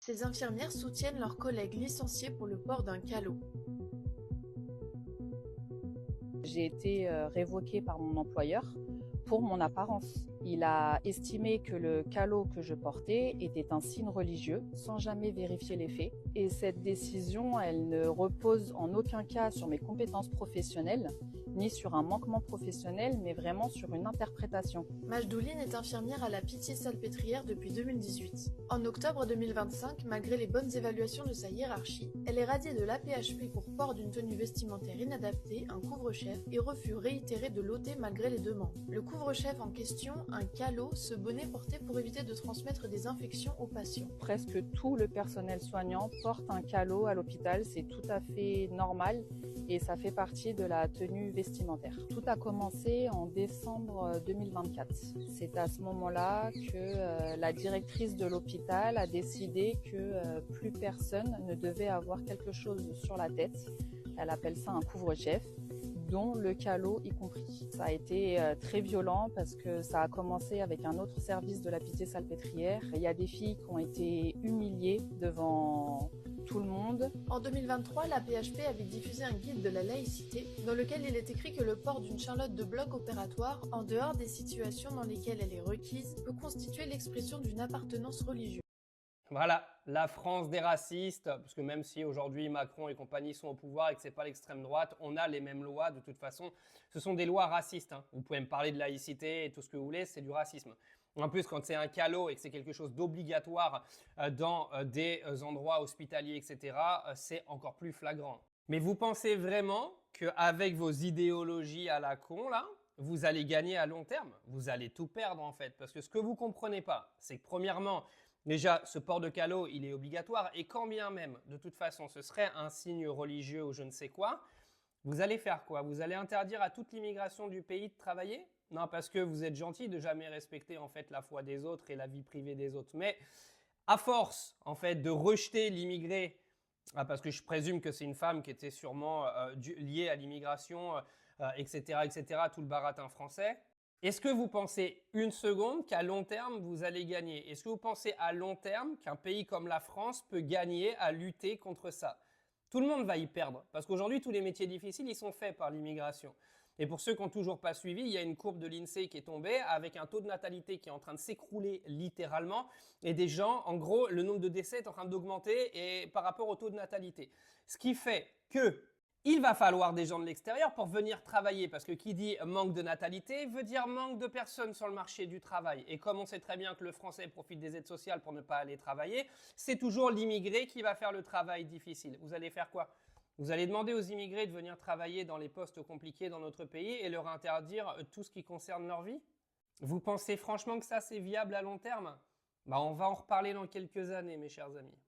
Ces infirmières soutiennent leurs collègues licenciés pour le port d'un calot. J'ai été révoquée par mon employeur pour mon apparence. Il a estimé que le calot que je portais était un signe religieux, sans jamais vérifier les faits. Et cette décision, elle ne repose en aucun cas sur mes compétences professionnelles, ni sur un manquement professionnel, mais vraiment sur une interprétation. Majdouline est infirmière à la Pitié-Salpêtrière depuis 2018. En octobre 2025, malgré les bonnes évaluations de sa hiérarchie, elle est radiée de l'AP-HP pour port d'une tenue vestimentaire inadaptée, un couvre-chef, et refus réitéré de l'ôter malgré les demandes. Le couvre-chef en question, un calot, ce bonnet porté pour éviter de transmettre des infections aux patients. Presque tout le personnel soignant porte un calot à l'hôpital, c'est tout à fait normal et ça fait partie de la tenue vestimentaire. Tout a commencé en décembre 2024. C'est à ce moment-là que la directrice de l'hôpital a décidé que plus personne ne devait avoir quelque chose sur la tête. Elle appelle ça un couvre-chef, dont le calot y compris. Ça a été très violent parce que ça a commencé avec un autre service de la Pitié-Salpêtrière. Il y a des filles qui ont été humiliées devant tout le monde. En 2023, la PHP avait diffusé un guide de la laïcité dans lequel il est écrit que le port d'une charlotte de bloc opératoire, en dehors des situations dans lesquelles elle est requise, peut constituer l'expression d'une appartenance religieuse. Voilà, la France des racistes, parce que même si aujourd'hui Macron et compagnie sont au pouvoir et que ce n'est pas l'extrême droite, on a les mêmes lois de toute façon. Ce sont des lois racistes. Vous pouvez me parler de laïcité et tout ce que vous voulez, c'est du racisme. En plus, quand c'est un calot et que c'est quelque chose d'obligatoire dans des endroits hospitaliers, etc., c'est encore plus flagrant. Mais vous pensez vraiment qu'avec vos idéologies à la con, là, vous allez gagner à long terme? Vous allez tout perdre en fait. Parce que ce que vous ne comprenez pas, c'est que premièrement, déjà, ce port de calot, il est obligatoire et quand bien même, de toute façon, ce serait un signe religieux ou je ne sais quoi, vous allez faire quoi? Vous allez interdire à toute l'immigration du pays de travailler? Non, parce que vous êtes gentil de jamais respecter en fait la foi des autres et la vie privée des autres. Mais à force en fait de rejeter l'immigré, parce que je présume que c'est une femme qui était sûrement liée à l'immigration, etc., etc., tout le baratin français. Est-ce que vous pensez une seconde qu'à long terme, vous allez gagner? Est-ce que vous pensez à long terme qu'un pays comme la France peut gagner à lutter contre ça? Tout le monde va y perdre parce qu'aujourd'hui, tous les métiers difficiles, ils sont faits par l'immigration. Et pour ceux qui n'ont toujours pas suivi, il y a une courbe de l'INSEE qui est tombée avec un taux de natalité qui est en train de s'écrouler littéralement et des gens, en gros, le nombre de décès est en train d'augmenter par rapport au taux de natalité. Ce qui fait que il va falloir des gens de l'extérieur pour venir travailler parce que qui dit manque de natalité veut dire manque de personnes sur le marché du travail. Et comme on sait très bien que le Français profite des aides sociales pour ne pas aller travailler, c'est toujours l'immigré qui va faire le travail difficile. Vous allez faire quoi? Vous allez demander aux immigrés de venir travailler dans les postes compliqués dans notre pays et leur interdire tout ce qui concerne leur vie? Vous pensez franchement que ça c'est viable à long terme? On va en reparler dans quelques années mes chers amis.